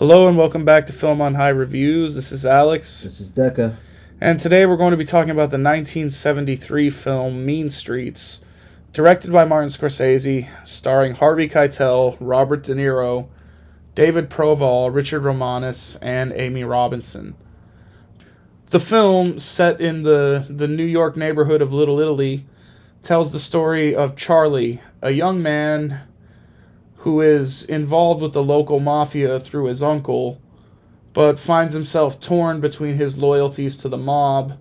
Hello and welcome back to Film on High Reviews. This is Alex. This is Decca. And today we're going to be talking about the 1973 film Mean Streets, directed by Martin Scorsese, starring Harvey Keitel, Robert De Niro, David Proval, Richard Romanus, and Amy Robinson. The film, set in the New York neighborhood of Little Italy, tells the story of Charlie, a young man who is involved with the local mafia through his uncle, but finds himself torn between his loyalties to the mob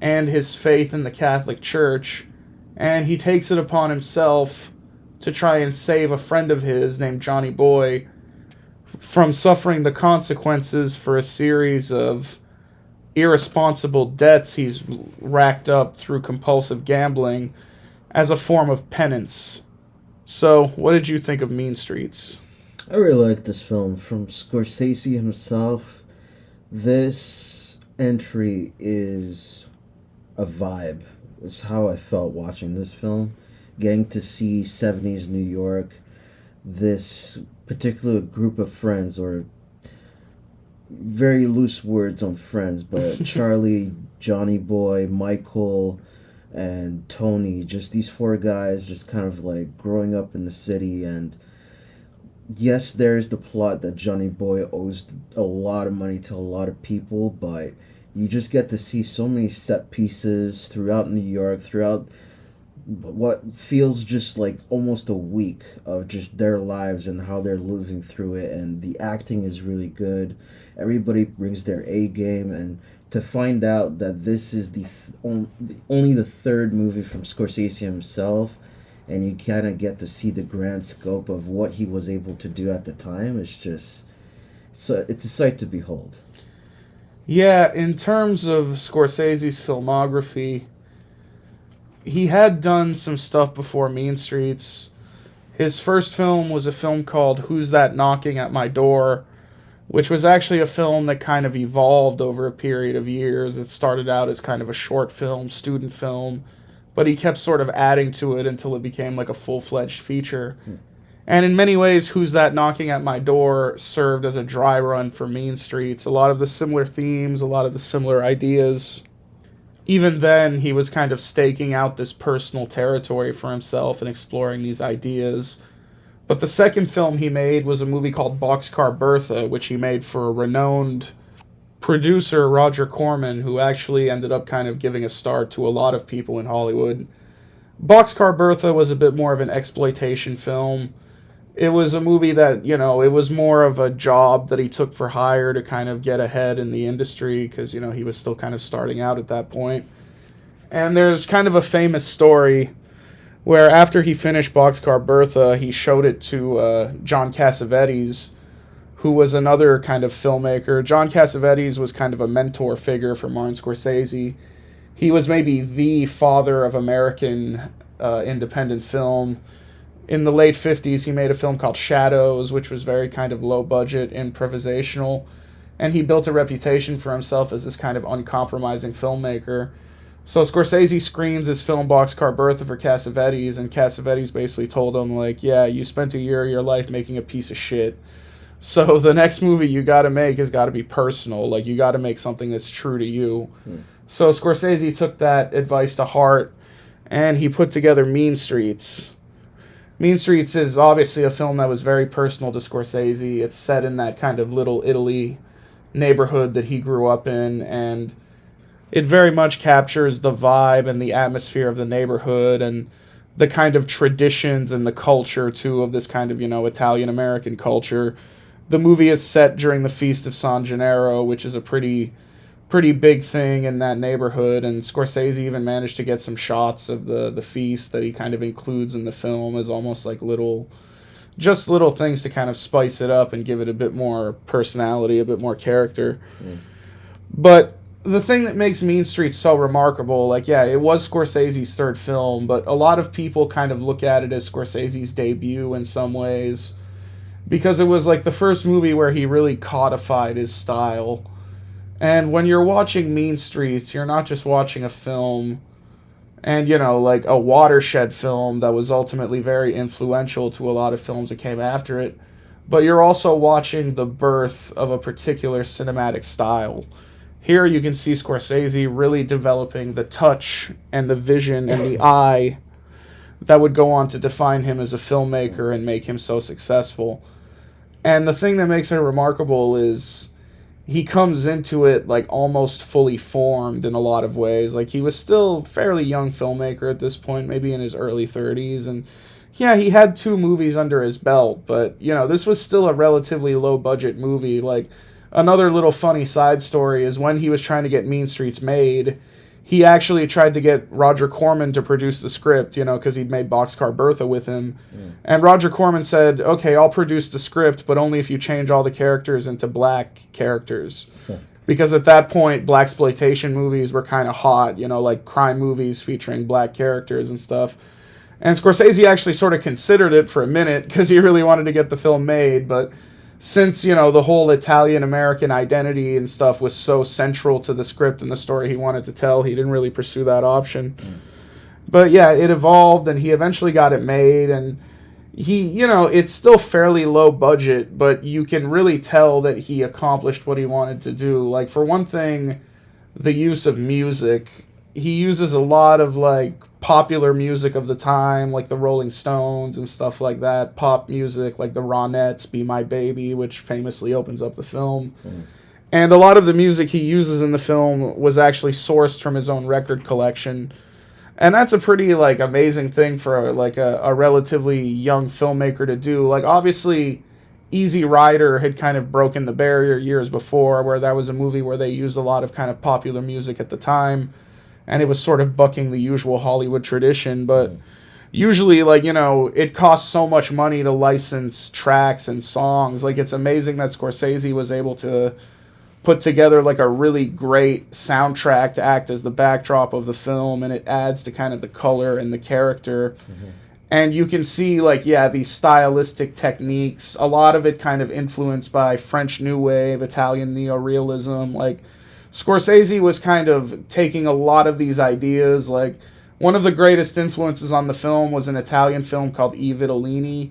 and his faith in the Catholic Church, and he takes it upon himself to try and save a friend of his named Johnny Boy from suffering the consequences for a series of irresponsible debts he's racked up through compulsive gambling as a form of penance. So, what did you think of Mean Streets? I really like this film. From Scorsese himself, this entry is a vibe. It's how I felt watching this film. Getting to see 70s New York, this particular group of friends, or very loose words on friends, but Charlie, Johnny Boy, Michael, and Tony, just these four guys just kind of like growing up in the city. And yes, there's the plot that Johnny Boy owes a lot of money to a lot of people, but you just get to see so many set pieces throughout New York, throughout what feels just like almost a week of just their lives and how they're living through it. And the acting is really good. Everybody brings their A game, and to find out that this is only the third movie from Scorsese himself, and you kind of get to see the grand scope of what he was able to do at the time, it's a sight to behold. Yeah, in terms of Scorsese's filmography, he had done some stuff before Mean Streets. His first film was a film called Who's That Knocking at My Door, which was actually a film that kind of evolved over a period of years. It started out as kind of a short film, student film, but he kept sort of adding to it until it became like a full-fledged feature. And in many ways, Who's That Knocking at My Door served as a dry run for Mean Streets. A lot of the similar themes, a lot of the similar ideas. Even then, he was kind of staking out this personal territory for himself and exploring these ideas. But the second film he made was a movie called Boxcar Bertha, which he made for a renowned producer, Roger Corman, who actually ended up kind of giving a start to a lot of people in Hollywood. Boxcar Bertha was a bit more of an exploitation film. It was a movie that, it was more of a job that he took for hire to kind of get ahead in the industry because, he was still kind of starting out at that point. And there's kind of a famous story where after he finished Boxcar Bertha, he showed it to John Cassavetes, who was another kind of filmmaker. John Cassavetes was kind of a mentor figure for Martin Scorsese. He was maybe the father of American independent film. In the late 50s, he made a film called Shadows, which was very kind of low-budget, improvisational, and he built a reputation for himself as this kind of uncompromising filmmaker. So Scorsese screens his film Boxcar Bertha for Cassavetes, and Cassavetes basically told him, yeah, you spent a year of your life making a piece of shit. So the next movie you gotta make has gotta be personal. You gotta make something that's true to you. So Scorsese took that advice to heart, and he put together Mean Streets. Mean Streets is obviously a film that was very personal to Scorsese. It's set in that kind of Little Italy neighborhood that he grew up in, and it very much captures the vibe and the atmosphere of the neighborhood and the kind of traditions and the culture, too, of this kind of, Italian-American culture. The movie is set during the Feast of San Gennaro, which is a pretty big thing in that neighborhood, and Scorsese even managed to get some shots of the feast that he kind of includes in the film as almost like little things to kind of spice it up and give it a bit more personality, a bit more character. But the thing that makes Mean Streets so remarkable, it was Scorsese's third film, but a lot of people kind of look at it as Scorsese's debut in some ways, because it was the first movie where he really codified his style. And when you're watching Mean Streets, you're not just watching a film and, a watershed film that was ultimately very influential to a lot of films that came after it, but you're also watching the birth of a particular cinematic style. Here you can see Scorsese really developing the touch and the vision and the eye that would go on to define him as a filmmaker and make him so successful. And the thing that makes it remarkable is he comes into it like almost fully formed in a lot of ways. Like, he was still a fairly young filmmaker at this point, maybe in his early 30s, and yeah, he had 2 movies under his belt, but this was still a relatively low budget movie. Like, another little funny side story is when he was trying to get Mean Streets made, he actually tried to get Roger Corman to produce the script, because he'd made Boxcar Bertha with him. And Roger Corman said, okay, I'll produce the script, but only if you change all the characters into black characters. Because at that point, blaxploitation movies were kind of hot, like crime movies featuring black characters and stuff. And Scorsese actually sort of considered it for a minute because he really wanted to get the film made, but since, the whole Italian-American identity and stuff was so central to the script and the story he wanted to tell, he didn't really pursue that option. But yeah, it evolved, and he eventually got it made, and he, it's still fairly low budget, but you can really tell that he accomplished what he wanted to do. Like, for one thing, the use of music. He uses a lot of, like, popular music of the time, like the Rolling Stones and stuff like that, pop music like the Ronettes, Be My Baby, which famously opens up the film. And a lot of the music he uses in the film was actually sourced from his own record collection. And that's a pretty, like, amazing thing for a relatively young filmmaker to do. Like, obviously, Easy Rider had kind of broken the barrier years before, where that was a movie where they used a lot of kind of popular music at the time, and it was sort of bucking the usual Hollywood tradition. But usually, like, it costs so much money to license tracks and songs. Like, it's amazing that Scorsese was able to put together, like, a really great soundtrack to act as the backdrop of the film, and it adds to kind of the color and the character. And you can see, like, yeah, these stylistic techniques, a lot of it kind of influenced by French New Wave, Italian neorealism. Like, Scorsese was kind of taking a lot of these ideas. Like, one of the greatest influences on the film was an Italian film called I Vitellini,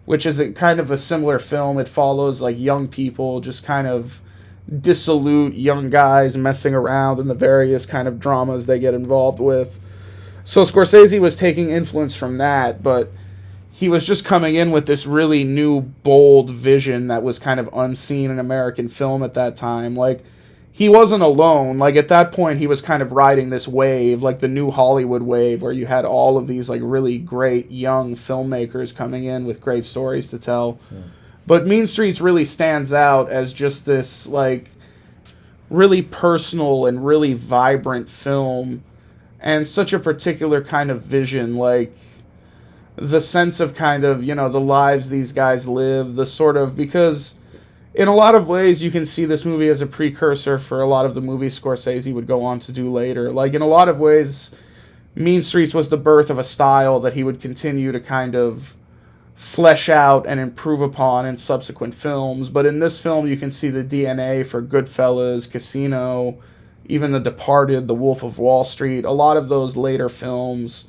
which is a kind of a similar film. It follows, like, young people, just kind of dissolute young guys messing around in the various kind of dramas they get involved with. So Scorsese was taking influence from that, but he was just coming in with this really new, bold vision that was kind of unseen in American film at that time. Like, he wasn't alone. Like, at that point, he was kind of riding this wave, like the new Hollywood wave, where you had all of these, like, really great young filmmakers coming in with great stories to tell. But Mean Streets really stands out as just this, like, really personal and really vibrant film, and such a particular kind of vision. Like, the sense of kind of, the lives these guys live, the sort of, because in a lot of ways, you can see this movie as a precursor for a lot of the movies Scorsese would go on to do later. Like, in a lot of ways, Mean Streets was the birth of a style that he would continue to kind of flesh out and improve upon in subsequent films. But in this film, you can see the DNA for Goodfellas, Casino, even The Departed, The Wolf of Wall Street, a lot of those later films.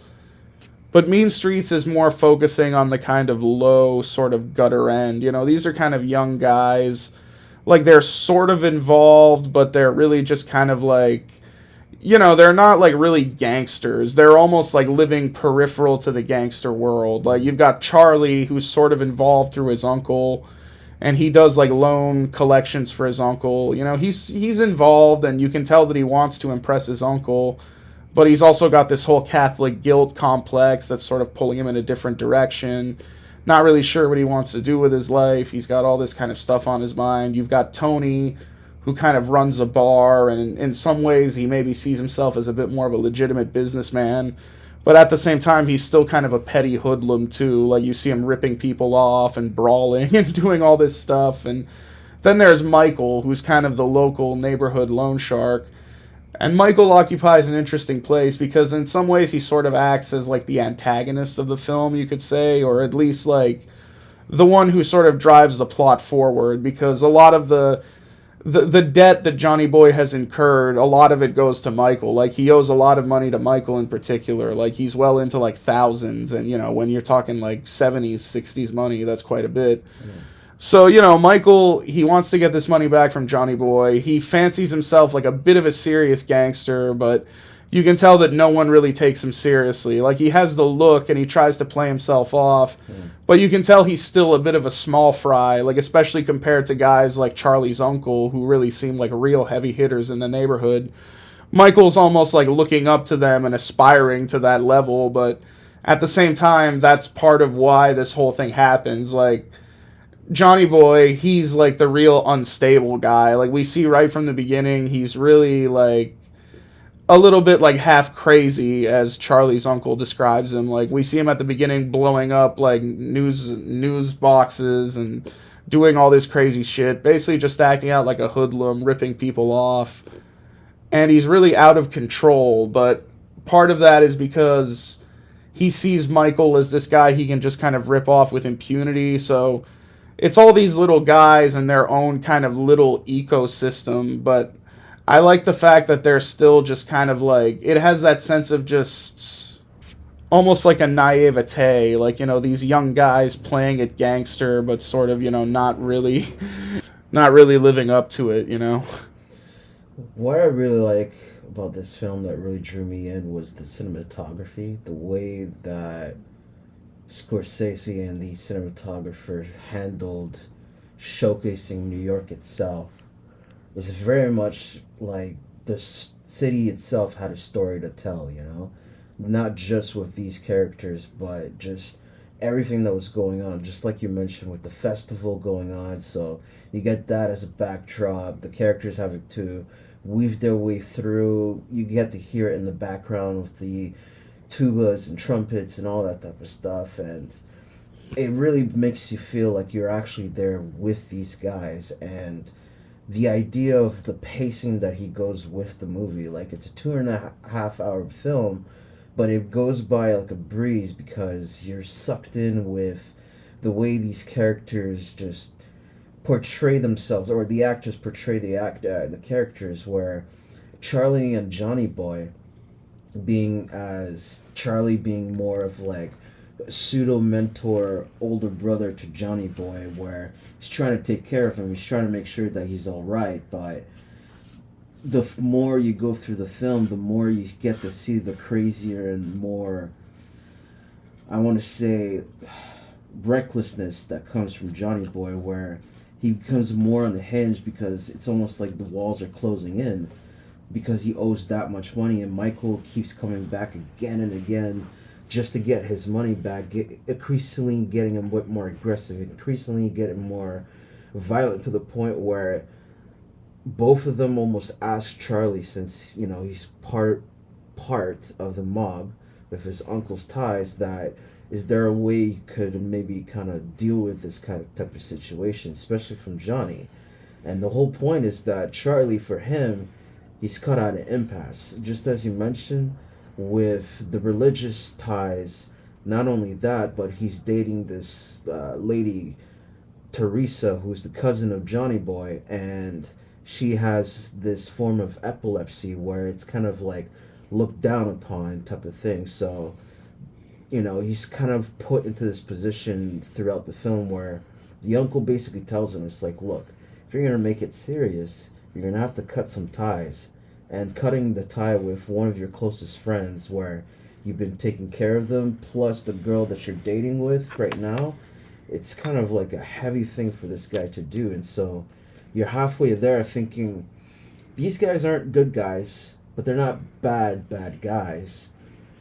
But Mean Streets is more focusing on the kind of low sort of gutter end. These are kind of young guys. Like, they're sort of involved, but they're really just kind of like, they're not like really gangsters. They're almost like living peripheral to the gangster world. Like, you've got Charlie, who's sort of involved through his uncle, and he does like loan collections for his uncle. He's involved, and you can tell that he wants to impress his uncle. But he's also got this whole Catholic guilt complex that's sort of pulling him in a different direction. Not really sure what he wants to do with his life. He's got all this kind of stuff on his mind. You've got Tony, who kind of runs a bar, and in some ways he maybe sees himself as a bit more of a legitimate businessman. But at the same time, he's still kind of a petty hoodlum, too. Like, you see him ripping people off and brawling and doing all this stuff. And then there's Michael, who's kind of the local neighborhood loan shark. And Michael occupies an interesting place because in some ways he sort of acts as like the antagonist of the film, you could say, or at least like the one who sort of drives the plot forward, because a lot of the debt that Johnny Boy has incurred, a lot of it goes to Michael. Like, he owes a lot of money to Michael in particular. Like, he's well into like thousands, and when you're talking like 70s, 60s money, that's quite a bit. So, Michael, he wants to get this money back from Johnny Boy. He fancies himself like a bit of a serious gangster, but you can tell that no one really takes him seriously. Like, he has the look and he tries to play himself off, but you can tell he's still a bit of a small fry, like, especially compared to guys like Charlie's uncle, who really seem like real heavy hitters in the neighborhood. Michael's almost like looking up to them and aspiring to that level, but at the same time, that's part of why this whole thing happens. Like, Johnny Boy, he's like the real unstable guy. Like, we see right from the beginning, he's really like a little bit like half crazy, as Charlie's uncle describes him. Like, we see him at the beginning blowing up like news boxes and doing all this crazy shit, basically just acting out like a hoodlum, ripping people off. And he's really out of control, but part of that is because he sees Michael as this guy he can just kind of rip off with impunity. So it's all these little guys and their own kind of little ecosystem, but I like the fact that they're still just kind of like, it has that sense of just almost like a naivete, like, these young guys playing it gangster, but sort of, not really living up to it. What I really like about this film that really drew me in was the cinematography, the way that Scorsese and the cinematographer handled showcasing New York itself. It was very much like the city itself had a story to tell, Not just with these characters, but just everything that was going on, just like you mentioned with the festival going on. So you get that as a backdrop, the characters having to weave their way through. You get to hear it in the background with the tubas and trumpets and all that type of stuff, and it really makes you feel like you're actually there with these guys. And the idea of the pacing that he goes with the movie, like, it's a 2.5 hour film, but it goes by like a breeze because you're sucked in with the way these characters just portray themselves, or the actors portray the characters, where Charlie and Johnny Boy Charlie being more of like a pseudo mentor, older brother to Johnny Boy, where he's trying to take care of him, he's trying to make sure that he's all right. But the more you go through the film, the more you get to see the crazier and more, I want to say, recklessness that comes from Johnny Boy, where he becomes more unhinged because it's almost like the walls are closing in because he owes that much money, and Michael keeps coming back again and again just to get his money back, increasingly getting him more aggressive, increasingly getting more violent, to the point where both of them almost ask Charlie, since he's part of the mob with his uncle's ties, that is there a way you could maybe kind of deal with this kind of type of situation, especially from Johnny. And the whole point is that Charlie, for him, he's cut out an impasse, just as you mentioned with the religious ties. Not only that, but he's dating this lady Teresa, who's the cousin of Johnny Boy, and she has this form of epilepsy where it's kind of like looked down upon type of thing. So he's kind of put into this position throughout the film where the uncle basically tells him, it's like, look, if you're going to make it serious, you're going to have to cut some ties. And cutting the tie with one of your closest friends, where you've been taking care of them, plus the girl that you're dating with right now, it's kind of like a heavy thing for this guy to do. And so you're halfway there thinking, these guys aren't good guys, but they're not bad guys.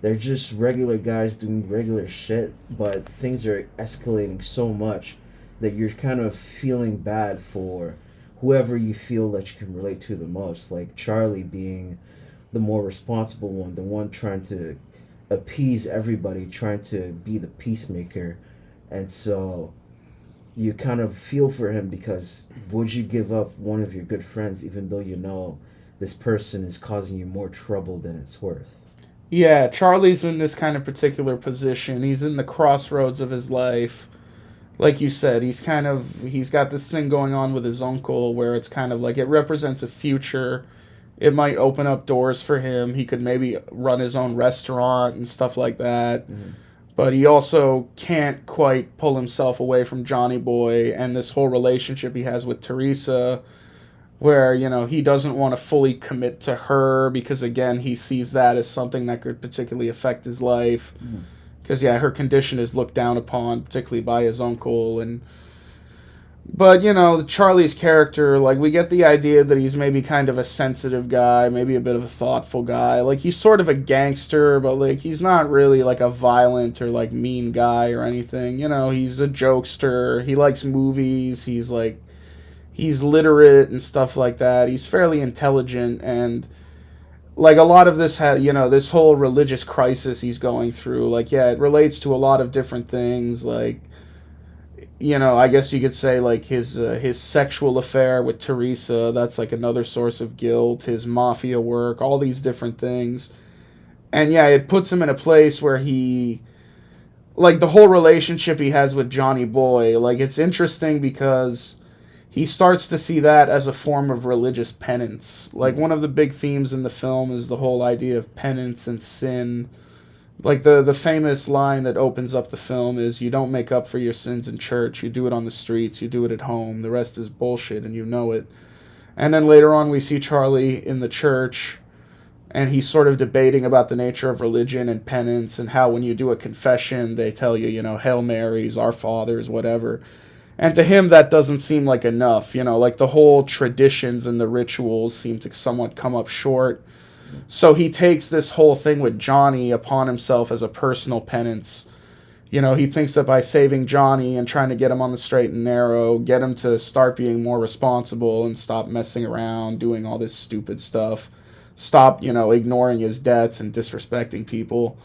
They're just regular guys doing regular shit, but things are escalating so much that you're kind of feeling bad for whoever you feel that you can relate to the most. Like Charlie being the more responsible one, the one trying to appease everybody, trying to be the peacemaker. And so you kind of feel for him, because would you give up one of your good friends even though this person is causing you more trouble than it's worth? Yeah, Charlie's in this kind of particular position. He's in the crossroads of his life. Like you said, he's got this thing going on with his uncle where it's kind of like it represents a future. It might open up doors for him. He could maybe run his own restaurant and stuff like that. Mm-hmm. but he also can't quite pull himself away from Johnny Boy and this whole relationship he has with Teresa, where, you know, he doesn't want to fully commit to her because, again, he sees that as something that could particularly affect his life. Because, yeah, her condition is looked down upon, particularly by his uncle. But, you know, Charlie's character, like, we get the idea that he's maybe kind of a sensitive guy, maybe a bit of a thoughtful guy. Like, he's sort of a gangster, but, like, he's not really, like, a violent or, like, mean guy or anything. You know, he's a jokester. He likes movies. He's literate and stuff like that. He's fairly intelligent, and like a lot of this you know, this whole religious crisis he's going through, like, yeah, it relates to a lot of different things. Like, you know, I guess you could say, like, his sexual affair with Teresa, that's like another source of guilt. His mafia work, all these different things. And yeah, it puts him in a place where he, like, the whole relationship he has with Johnny Boy, like, it's interesting because he starts to see that as a form of religious penance. Like, one of the big themes in the film is the whole idea of penance and sin. Like, the famous line that opens up the film is, you don't make up for your sins in church, you do it on the streets, you do it at home, the rest is bullshit, and you know it. And then later on we see Charlie in the church, and he's sort of debating about the nature of religion and penance, and how when you do a confession, they tell you, you know, Hail Marys, Our Fathers, whatever. And to him, that doesn't seem like enough. You know, like, the whole traditions and the rituals seem to somewhat come up short. So he takes this whole thing with Johnny upon himself as a personal penance. You know, he thinks that by saving Johnny and trying to get him on the straight and narrow, get him to start being more responsible and stop messing around, doing all this stupid stuff, stop, you know, ignoring his debts and disrespecting people,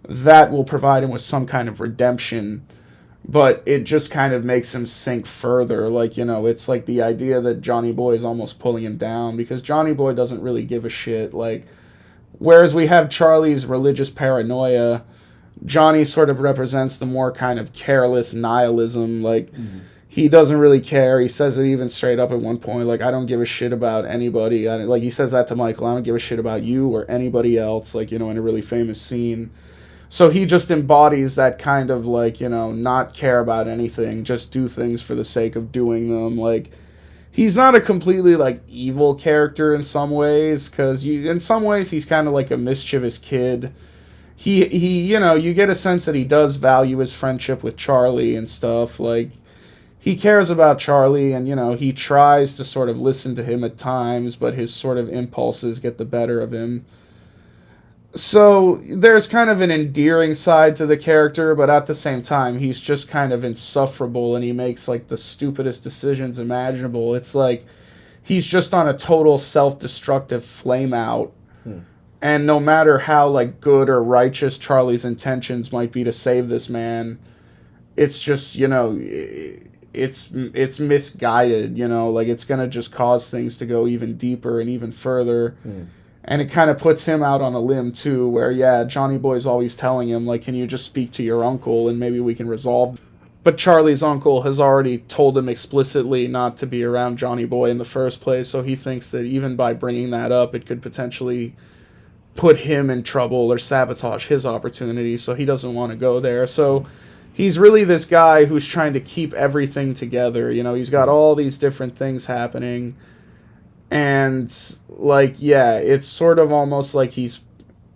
that will provide him with some kind of redemption. But it just kind of makes him sink further. Like, you know, it's like the idea that Johnny Boy is almost pulling him down, because Johnny Boy doesn't really give a shit. Like, whereas we have Charlie's religious paranoia, Johnny sort of represents the more kind of careless nihilism. Like, he doesn't really care. He says it even straight up at one point, like, I don't give a shit about anybody. Like, he says that to Michael, I don't give a shit about you or anybody else, like, you know, in a really famous scene. So he just embodies that kind of, like, you know, not care about anything, just do things for the sake of doing them. Like, he's not a completely, like, evil character in some ways, because in some ways he's kind of like a mischievous kid. He, you know, you get a sense that he does value his friendship with Charlie and stuff. Like, he cares about Charlie, and, you know, he tries to sort of listen to him at times, but his sort of impulses get the better of him. So there's kind of an endearing side to the character, but at the same time, he's just kind of insufferable, and he makes, like, the stupidest decisions imaginable. It's like he's just on a total self-destructive flame out. And no matter how, like, good or righteous Charlie's intentions might be to save this man, it's just, you know, it's misguided, you know, like, it's gonna just cause things to go even deeper and even further. And it kind of puts him out on a limb, too, where, yeah, Johnny Boy's always telling him, like, can you just speak to your uncle and maybe we can resolve. But Charlie's uncle has already told him explicitly not to be around Johnny Boy in the first place, so he thinks that even by bringing that up, it could potentially put him in trouble or sabotage his opportunity, so he doesn't want to go there. So he's really this guy who's trying to keep everything together. You know, he's got all these different things happening. And, like, yeah, it's sort of almost like he's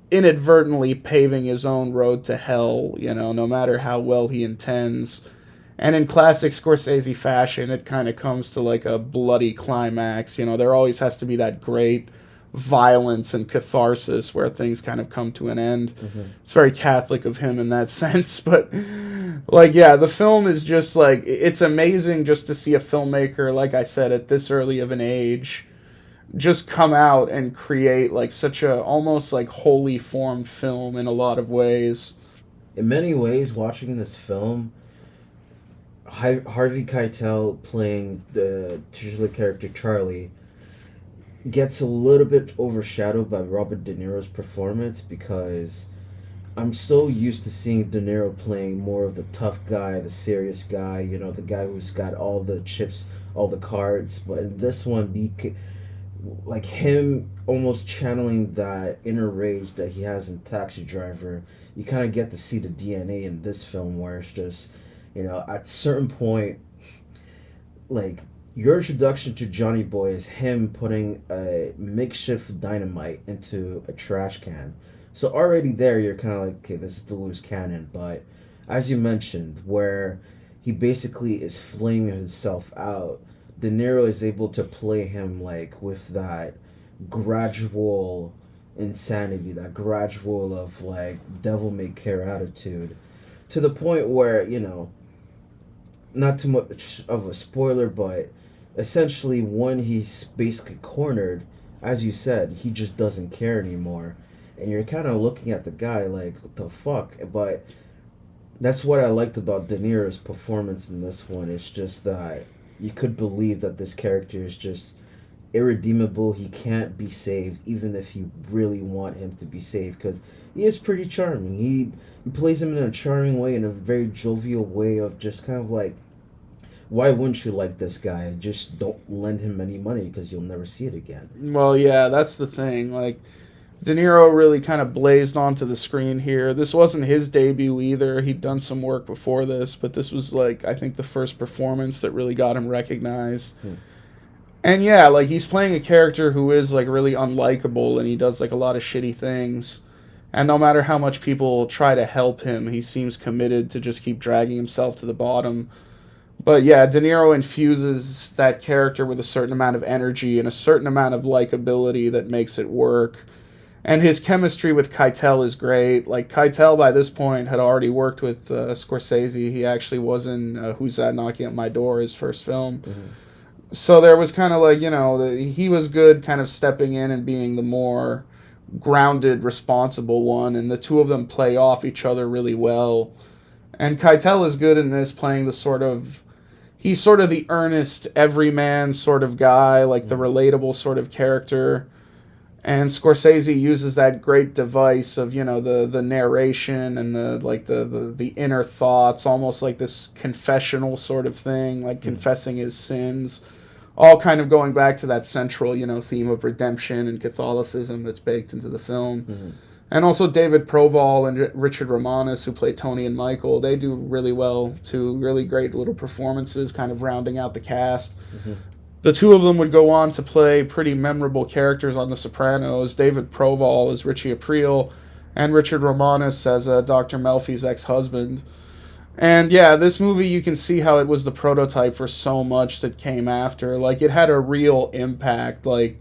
inadvertently paving his own road to hell, you know, no matter how well he intends. And in classic Scorsese fashion, it kind of comes to, like, a bloody climax. You know, there always has to be that great violence and catharsis where things kind of come to an end. It's very Catholic of him in that sense. But, like, yeah, the film is just, like, it's amazing just to see a filmmaker, like I said, at this early of an age, just come out and create, like, such a almost, like, wholly formed film in a lot of ways. In many ways, watching this film, Harvey Keitel playing the titular character Charlie gets a little bit overshadowed by Robert De Niro's performance, because I'm so used to seeing De Niro playing more of the tough guy, the serious guy, you know, the guy who's got all the chips, all the cards. But in this one, like him almost channeling that inner rage that he has in Taxi Driver. You kind of get to see the DNA in this film where it's just, at certain point, like your introduction to Johnny Boy is him putting a makeshift dynamite into a trash can. So already there, you're kind of like, okay, this is the loose cannon. But as you mentioned, where he basically is flaming himself out, De Niro is able to play him like with that gradual insanity, that gradual of like devil may care attitude, to the point where not too much of a spoiler, but essentially when he's basically cornered, as you said, he just doesn't care anymore, and you're kind of looking at the guy like, what the fuck? But that's what I liked about De Niro's performance in this one. It's just that you could believe that this character is just irredeemable. He can't be saved, even if you really want him to be saved, because he is pretty charming. He plays him in a charming way, in a very jovial way of just kind of like, why wouldn't you like this guy? Just don't lend him any money because you'll never see it again. Well, yeah, that's the thing. Like, De Niro really kind of blazed onto the screen here. This wasn't his debut either. He'd done some work before this, but this was, like, I think the first performance that really got him recognized. And yeah, like, he's playing a character who is, like, really unlikable, and he does, like, a lot of shitty things. And no matter how much people try to help him, he seems committed to just keep dragging himself to the bottom. But yeah, De Niro infuses that character with a certain amount of energy and a certain amount of likability that makes it work. And his chemistry with Keitel is great. Like, Keitel, by this point, had already worked with Scorsese. He actually was in Who's That Knocking at My Door, his first film. Mm-hmm. So there was kind of like, he was good kind of stepping in and being the more grounded, responsible one. And the two of them play off each other really well. And Keitel is good in this, playing he's sort of the earnest, everyman sort of guy, like the relatable sort of character. And Scorsese uses that great device of, the narration and the inner thoughts, almost like this confessional sort of thing, like confessing his sins, all kind of going back to that central, theme of redemption and Catholicism that's baked into the film. Mm-hmm. And also David Proval and Richard Romanus, who play Tony and Michael, they do really well too. Really great little performances, kind of rounding out the cast. Mm-hmm. The two of them would go on to play pretty memorable characters on The Sopranos. David Proval as Richie Aprile, and Richard Romanus as Dr. Melfi's ex-husband. And yeah, this movie, you can see how it was the prototype for so much that came after. Like, it had a real impact. Like,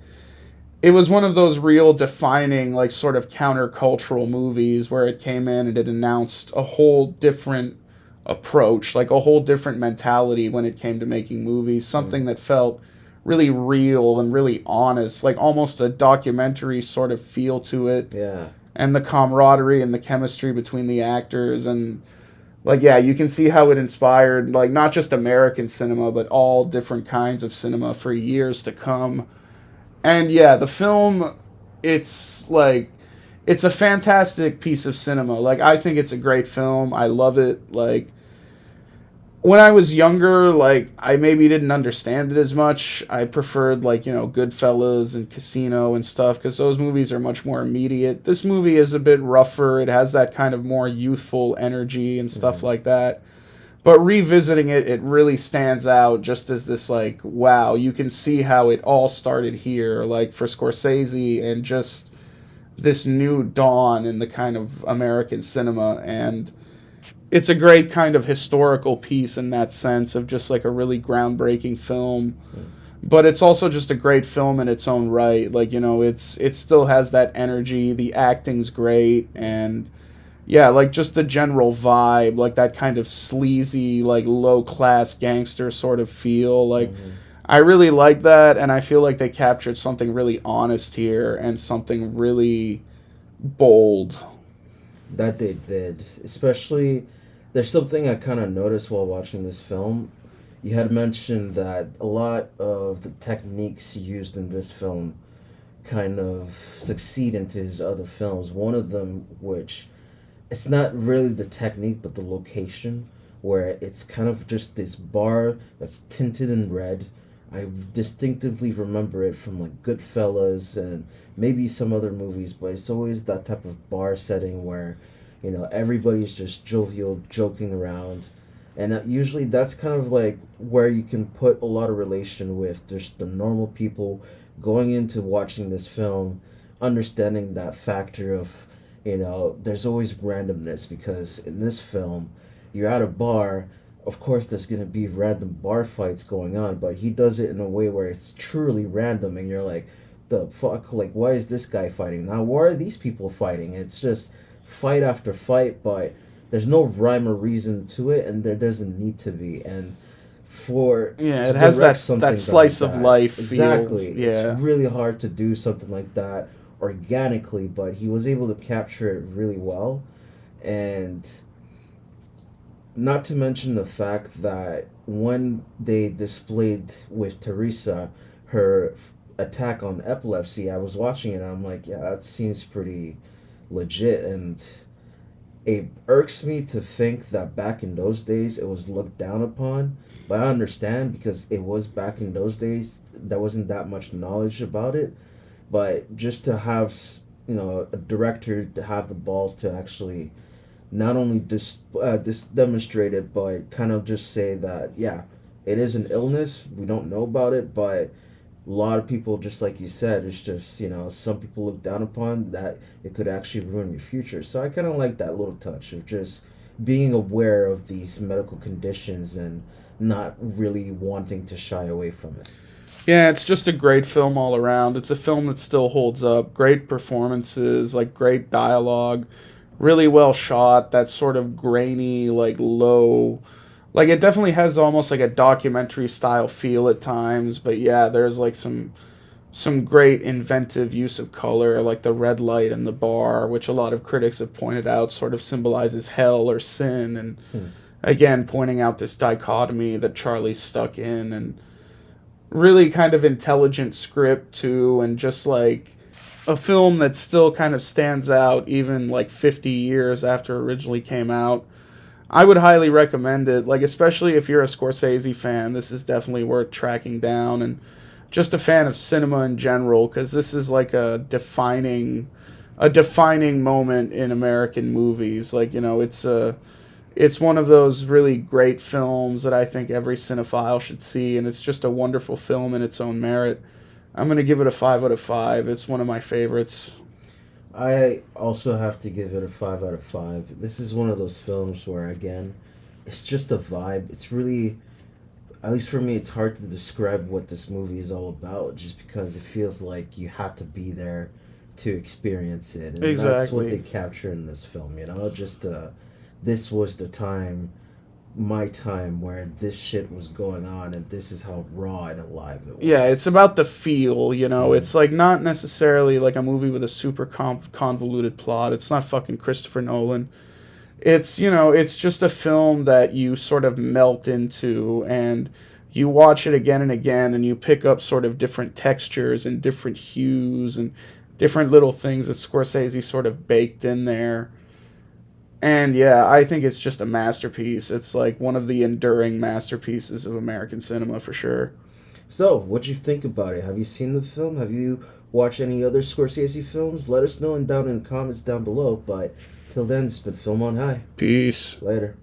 it was one of those real defining, like, sort of countercultural movies where it came in and it announced a whole different approach, like a whole different mentality when it came to making movies. Something that felt really real and really honest, like almost a documentary sort of feel to it. Yeah. And the camaraderie and the chemistry between the actors, and like, yeah, you can see how it inspired, like, not just American cinema, but all different kinds of cinema for years to come. And yeah, the film, it's a fantastic piece of cinema. Like, I think it's a great film. I love it. Like, when I was younger, like, I maybe didn't understand it as much. I preferred, like, Goodfellas and Casino and stuff, because those movies are much more immediate. This movie is a bit rougher. It has that kind of more youthful energy and stuff like that. But revisiting it, it really stands out just as this, like, wow, you can see how it all started here, like, for Scorsese, and just this new dawn in the kind of American cinema. And it's a great kind of historical piece in that sense of just like a really groundbreaking film. But it's also just a great film in its own right. Like, it still has that energy. The acting's great. And yeah, like just the general vibe, like that kind of sleazy, like low-class gangster sort of feel. Like, I really like that. And I feel like they captured something really honest here and something really bold. That they did. Especially, there's something I kind of noticed while watching this film. You had mentioned that a lot of the techniques used in this film kind of succeed into his other films. One of them, which it's not really the technique, but the location, where it's kind of just this bar that's tinted in red. I distinctively remember it from like Goodfellas and maybe some other movies, but it's always that type of bar setting where, everybody's just jovial, joking around. And usually that's kind of like where you can put a lot of relation with just the normal people going into watching this film, understanding that factor of, there's always randomness because in this film, you're at a bar. Of course, there's going to be random bar fights going on, but he does it in a way where it's truly random, and you're like, the fuck? Like, why is this guy fighting? Now, why are these people fighting? It's just fight after fight, but there's no rhyme or reason to it, and there doesn't need to be. And it has that slice of life feel. Exactly. Yeah. It's really hard to do something like that organically, but he was able to capture it really well. And not to mention the fact that when they displayed with Teresa her attack on epilepsy, I was watching it and I'm like, yeah, that seems pretty legit. And it irks me to think that back in those days it was looked down upon. But I understand because it was back in those days, there wasn't that much knowledge about it. But just to have, a director to have the balls to actually not only demonstrate it, but kind of just say that, yeah, it is an illness. We don't know about it, but a lot of people, just like you said, it's just, some people look down upon that it could actually ruin your future. So I kind of like that little touch of just being aware of these medical conditions and not really wanting to shy away from it. Yeah, it's just a great film all around. It's a film that still holds up. Great performances, like great dialogue. Really well shot, that sort of grainy, like low, like it definitely has almost like a documentary style feel at times, but yeah, there's like some great inventive use of color, like the red light in the bar, which a lot of critics have pointed out sort of symbolizes hell or sin, and again pointing out this dichotomy that Charlie's stuck in, and really kind of intelligent script too, and just like a film that still kind of stands out even like 50 years after it originally came out. I would highly recommend it, like especially if you're a Scorsese fan. This is definitely worth tracking down, and just a fan of cinema in general, because this is like a defining moment in American movies. Like, it's one of those really great films that I think every cinephile should see, and it's just a wonderful film in its own merit. I'm going to give it a 5 out of 5. It's one of my favorites. I also have to give it a 5 out of 5. This is one of those films where, again, it's just a vibe. It's really, at least for me, it's hard to describe what this movie is all about, just because it feels like you have to be there to experience it. And Exactly. That's what they capture in this film, just this was the time, my time, where this shit was going on, and this is how raw and alive it was. Yeah, it's about the feel, It's like not necessarily like a movie with a super convoluted plot. It's not fucking Christopher Nolan. It's, it's just a film that you sort of melt into, and you watch it again and again, and you pick up sort of different textures and different hues and different little things that Scorsese sort of baked in there. And yeah, I think it's just a masterpiece. It's like one of the enduring masterpieces of American cinema for sure. So, what'd you think about it? Have you seen the film? Have you watched any other Scorsese films? Let us know down in the comments down below. But till then, it's been Film on High. Peace. Later.